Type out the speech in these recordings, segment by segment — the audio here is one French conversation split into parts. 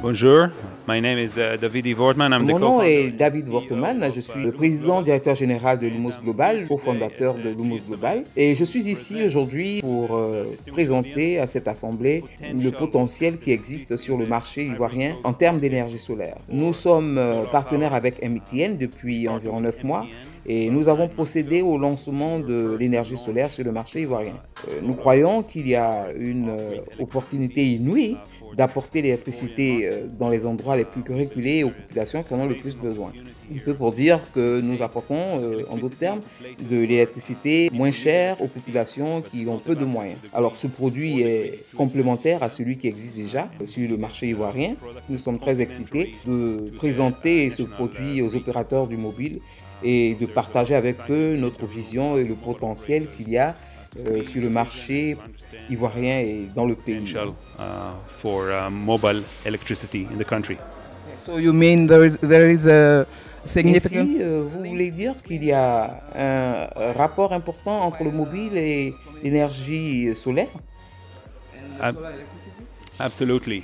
Bonjour, my name is David Wortman. Mon nom est David Wortman, je suis le président directeur général de Lumos Global, cofondateur de Lumos Global. Et je suis ici aujourd'hui pour présenter à cette assemblée le potentiel qui existe sur le marché ivoirien en termes d'énergie solaire. Nous sommes partenaires avec MTN depuis environ 9 mois. Et nous avons procédé au lancement de l'énergie solaire sur le marché ivoirien. Nous croyons qu'il y a une opportunité inouïe d'apporter l'électricité dans les endroits les plus reculés aux populations qui en ont le plus besoin. Un peu pour dire que nous apportons, en d'autres termes, de l'électricité moins chère aux populations qui ont peu de moyens. Alors ce produit est complémentaire à celui qui existe déjà sur le marché ivoirien. Nous sommes très excités de présenter ce produit aux opérateurs du mobile et de partager avec eux notre vision et le potentiel qu'il y a sur le marché ivoirien et dans le pays. So you mean there is a significant... Ainsi, vous voulez dire qu'il y a un rapport important entre le mobile et l'énergie solaire? Absolutely.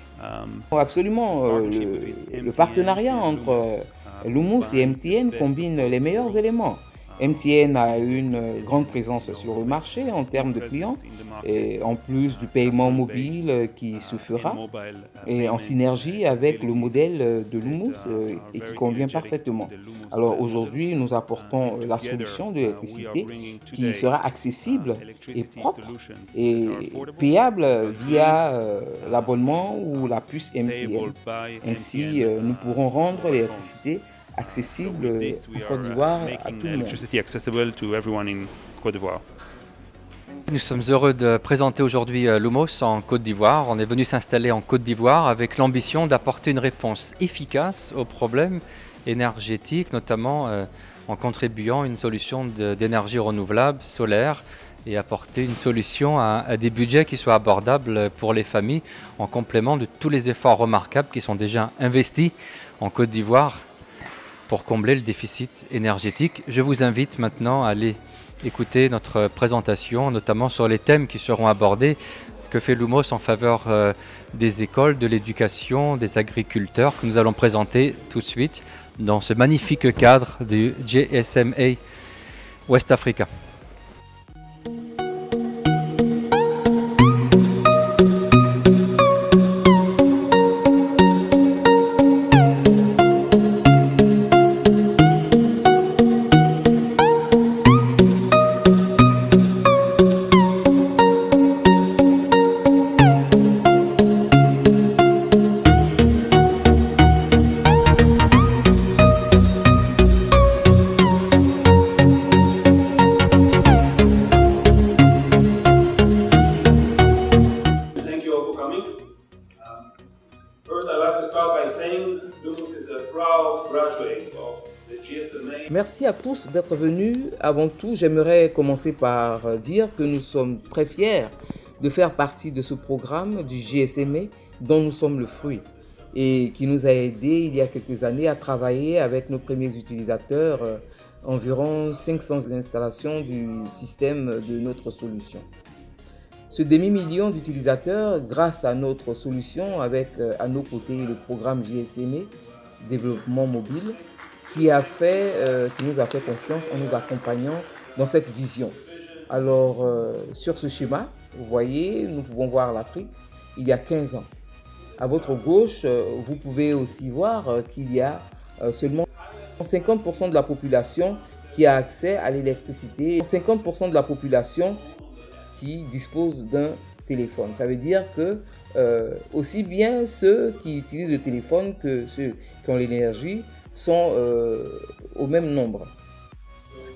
Absolument. Le partenariat entre Lumos et MTN combine les meilleurs éléments. MTN a une grande présence sur le marché en termes de clients, et en plus du paiement mobile qui se fera, et en synergie avec le modèle de Lumos et qui convient parfaitement. Alors aujourd'hui, nous apportons la solution de l'électricité qui sera accessible et propre et payable via l'abonnement ou la puce MTN. Ainsi, nous pourrons rendre l'électricité accessible en Côte d'Ivoire à tout le monde. Nous sommes heureux de présenter aujourd'hui Lumos en Côte d'Ivoire. On est venu s'installer en Côte d'Ivoire avec l'ambition d'apporter une réponse efficace aux problèmes énergétiques, notamment en contribuant à une solution d'énergie renouvelable, solaire, et apporter une solution à des budgets qui soient abordables pour les familles, en complément de tous les efforts remarquables qui sont déjà investis en Côte d'Ivoire pour combler le déficit énergétique. Je vous invite maintenant à aller écouter notre présentation, notamment sur les thèmes qui seront abordés, que fait Lumos en faveur des écoles, de l'éducation, des agriculteurs, que nous allons présenter tout de suite dans ce magnifique cadre du GSMA West Africa. Merci à tous d'être venus. Avant tout, j'aimerais commencer par dire que nous sommes très fiers de faire partie de ce programme du GSMA dont nous sommes le fruit et qui nous a aidés il y a quelques années à travailler avec nos premiers utilisateurs, environ 500 installations du système de notre solution. Ce demi-million d'utilisateurs, grâce à notre solution avec à nos côtés le programme GSMA, développement mobile, qui nous a fait confiance en nous accompagnant dans cette vision. Alors, sur ce schéma, vous voyez, nous pouvons voir l'Afrique il y a 15 ans. À votre gauche, vous pouvez aussi voir qu'il y a seulement 50% de la population qui a accès à l'électricité, 50% de la population qui dispose d'un téléphone. Ça veut dire que aussi bien ceux qui utilisent le téléphone que ceux qui ont l'énergie sont au même nombre.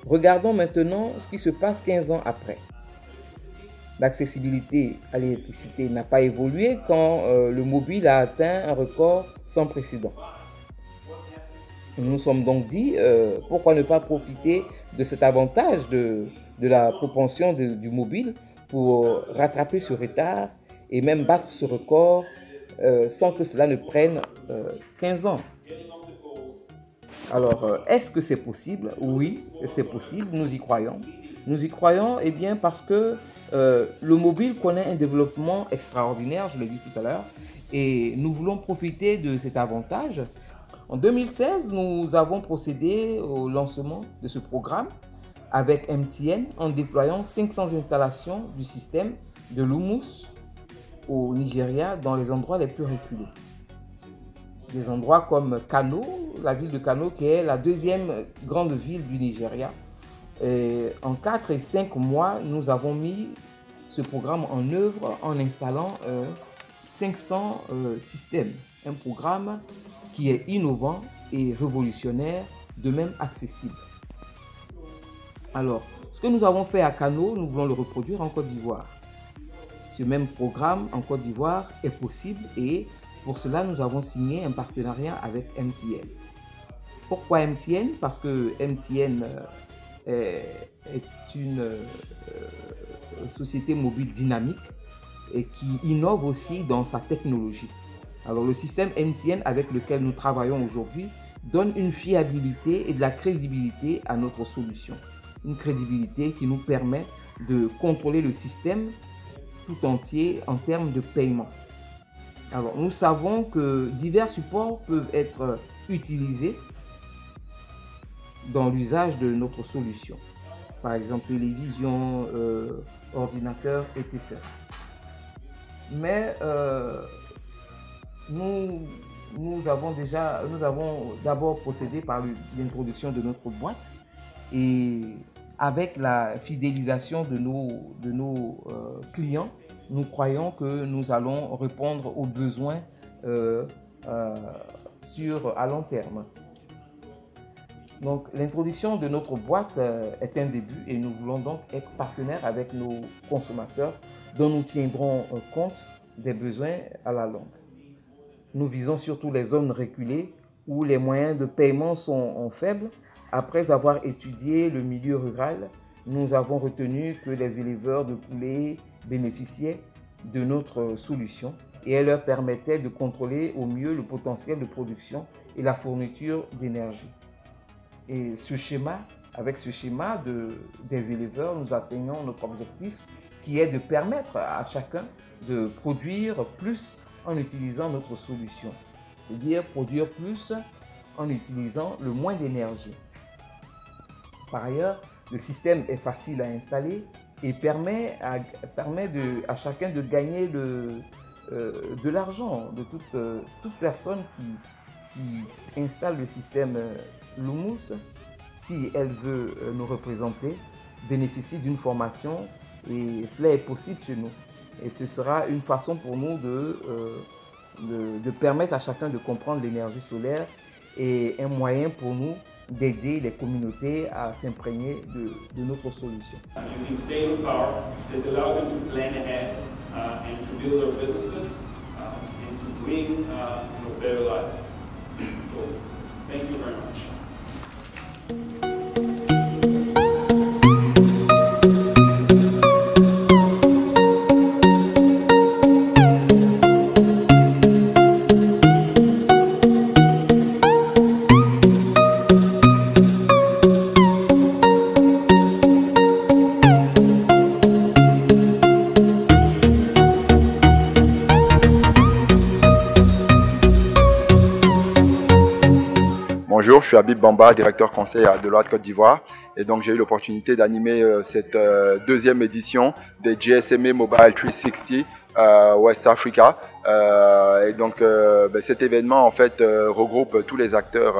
Regardons maintenant ce qui se passe 15 ans après. L'accessibilité à l'électricité n'a pas évolué quand le mobile a atteint un record sans précédent. Nous nous sommes donc dit, pourquoi ne pas profiter de cet avantage de la propension du mobile pour rattraper ce retard et même battre ce record sans que cela ne prenne 15 ans. Alors, est-ce que c'est possible? Oui, c'est possible, nous y croyons. Nous y croyons parce que le mobile connaît un développement extraordinaire, je l'ai dit tout à l'heure, et nous voulons profiter de cet avantage. En 2016, nous avons procédé au lancement de ce programme avec MTN en déployant 500 installations du système de Lumos au Nigeria dans les endroits les plus reculés. Des endroits comme Kano, la ville de Kano qui est la deuxième grande ville du Nigeria. Et en 4 et 5 mois, nous avons mis ce programme en œuvre en installant 500 systèmes. Un programme qui est innovant et révolutionnaire, de même accessible. Alors, ce que nous avons fait à Kano, nous voulons le reproduire en Côte d'Ivoire. Ce même programme en Côte d'Ivoire est possible et pour cela, nous avons signé un partenariat avec MTN. Pourquoi MTN? Parce que MTN est une société mobile dynamique et qui innove aussi dans sa technologie. Alors, le système MTN avec lequel nous travaillons aujourd'hui donne une fiabilité et de la crédibilité à notre solution. Une crédibilité qui nous permet de contrôler le système tout entier en termes de paiement. Alors, nous savons que divers supports peuvent être utilisés dans l'usage de notre solution. Par exemple, télévision, ordinateur, etc. Mais nous avons d'abord procédé par l'introduction de notre boîte et avec la fidélisation de nos clients, nous croyons que nous allons répondre aux besoins à long terme. Donc, l'introduction de notre boîte est un début et nous voulons donc être partenaires avec nos consommateurs dont nous tiendrons compte des besoins à la longue. Nous visons surtout les zones reculées où les moyens de paiement sont faibles. Après avoir étudié le milieu rural, nous avons retenu que les éleveurs de poulets bénéficiaient de notre solution et elle leur permettait de contrôler au mieux le potentiel de production et la fourniture d'énergie. Et avec ce schéma des éleveurs, nous atteignons notre objectif qui est de permettre à chacun de produire plus en utilisant notre solution. C'est-à-dire produire plus en utilisant le moins d'énergie. Par ailleurs, le système est facile à installer et permet à chacun de gagner de l'argent. De toute personne qui installe le système Lumos, si elle veut nous représenter, bénéficie d'une formation et cela est possible chez nous. Et ce sera une façon pour nous de permettre à chacun de comprendre l'énergie solaire et un moyen pour nous d'aider les communautés à s'imprégner de notre solution. Using stable power that allows them to plan ahead and to build their businesses and to bring a better life. So, thank you very much. Bonjour, je suis Habib Bamba, directeur conseil à Deloitte Côte d'Ivoire. Et donc j'ai eu l'opportunité d'animer cette deuxième édition des GSMA Mobile 360 West Africa. Et donc cet événement en fait regroupe tous les acteurs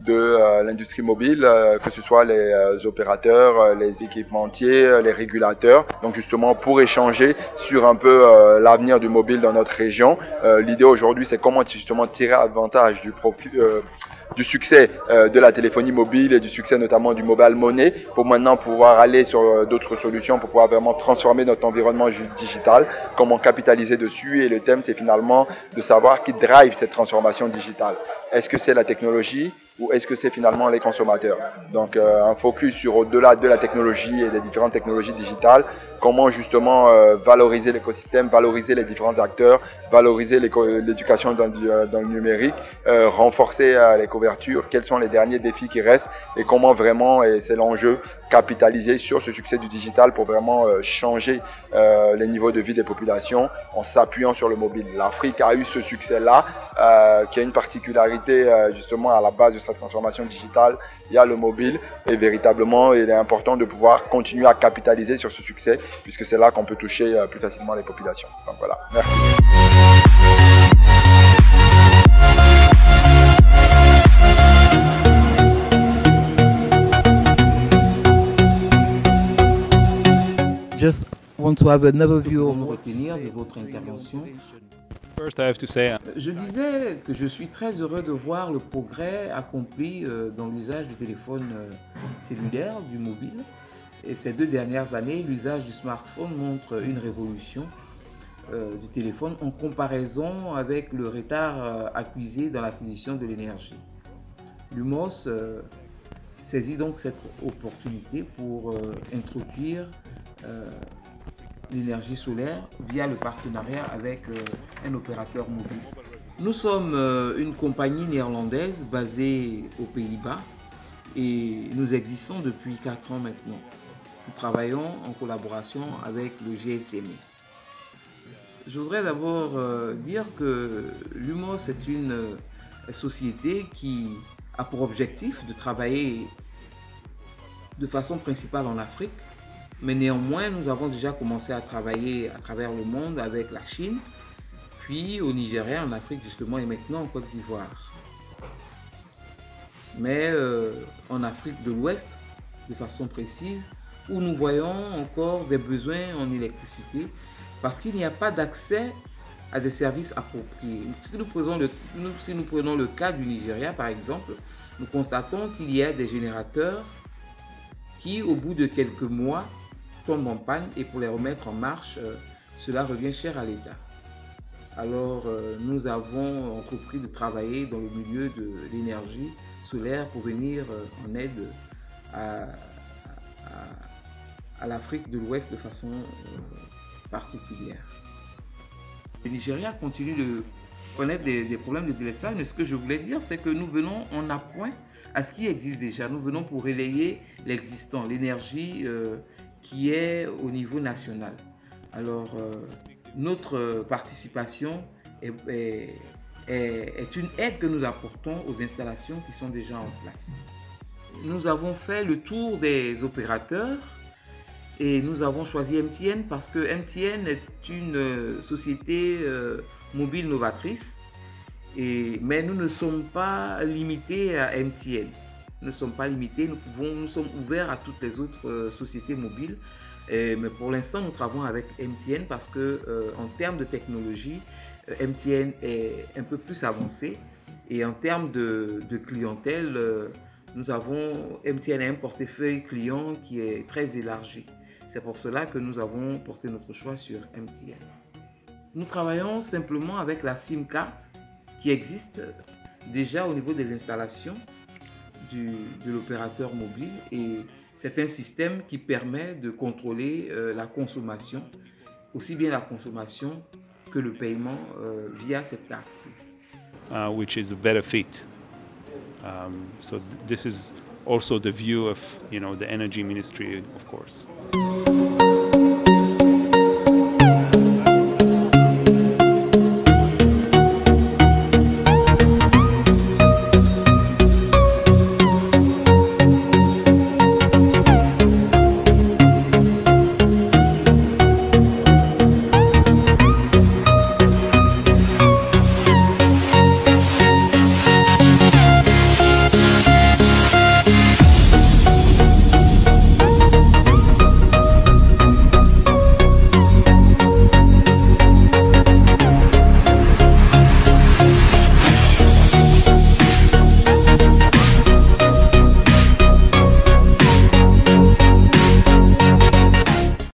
de l'industrie mobile, que ce soit les opérateurs, les équipementiers, les régulateurs. Donc justement pour échanger sur un peu l'avenir du mobile dans notre région. L'idée aujourd'hui, c'est comment justement tirer avantage du succès de la téléphonie mobile et du succès notamment du mobile money pour maintenant pouvoir aller sur d'autres solutions pour pouvoir vraiment transformer notre environnement digital, comment capitaliser dessus. Et le thème, c'est finalement de savoir qui drive cette transformation digitale. Est-ce que c'est la technologie ou est-ce que c'est finalement les consommateurs? Donc un focus sur au-delà de la technologie et des différentes technologies digitales, comment justement valoriser l'écosystème, valoriser les différents acteurs, valoriser l'éducation dans le numérique, renforcer les couvertures, quels sont les derniers défis qui restent et comment vraiment, et c'est l'enjeu, capitaliser sur ce succès du digital pour vraiment changer les niveaux de vie des populations en s'appuyant sur le mobile. L'Afrique a eu ce succès-là, qui a une particularité justement à la base de sa transformation digitale. Il y a le mobile et véritablement il est important de pouvoir continuer à capitaliser sur ce succès puisque c'est là qu'on peut toucher plus facilement les populations. Donc voilà, merci. Just want to have another view Pour me of retenir de votre intervention. First, I have to say, Je disais que je suis très heureux de voir le progrès accompli dans l'usage du téléphone cellulaire, du mobile. Et ces 2 dernières années, l'usage du smartphone montre une révolution du téléphone en comparaison avec le retard accusé dans l'acquisition de l'énergie. Lumos saisit donc cette opportunité pour introduire l'énergie solaire via le partenariat avec un opérateur mobile. Nous sommes une compagnie néerlandaise basée aux Pays-Bas et nous existons depuis 4 ans maintenant. Nous travaillons en collaboration avec le GSMA. Je voudrais d'abord dire que Lumos est une société qui a pour objectif de travailler de façon principale en Afrique, mais néanmoins nous avons déjà commencé à travailler à travers le monde avec la Chine, puis au Nigeria, en Afrique justement, et maintenant en Côte d'Ivoire. Mais en Afrique de l'Ouest, de façon précise, où nous voyons encore des besoins en électricité parce qu'il n'y a pas d'accès à des services appropriés. Si nous prenons le cas du Nigeria par exemple, nous constatons qu'il y a des générateurs qui au bout de quelques mois tombent en panne et pour les remettre en marche, cela revient cher à l'État. Alors nous avons entrepris de travailler dans le milieu de l'énergie solaire pour venir en aide à l'Afrique de l'Ouest de façon particulière. Le Nigeria continue de connaître des problèmes de délestage, mais ce que je voulais dire, c'est que nous venons en appoint à ce qui existe déjà. Nous venons pour relayer l'existant, l'énergie qui est au niveau national. Alors, notre participation est une aide que nous apportons aux installations qui sont déjà en place. Nous avons fait le tour des opérateurs et nous avons choisi MTN parce que MTN est une société mobile novatrice, mais nous ne sommes pas limités à MTN. Nous ne sommes pas limités, nous sommes ouverts à toutes les autres sociétés mobiles. Mais pour l'instant, nous travaillons avec MTN parce que en termes de technologie, MTN est un peu plus avancé. Et en termes de clientèle, MTN a un portefeuille client qui est très élargi. C'est pour cela que nous avons porté notre choix sur MTN. Nous travaillons simplement avec la SIM card qui existe déjà au niveau des installations de l'opérateur mobile et c'est un système qui permet de contrôler la consommation, aussi bien la consommation que le paiement via cette carte-ci. which is a better fit. So this is also the view of, the Energy Ministry, of course.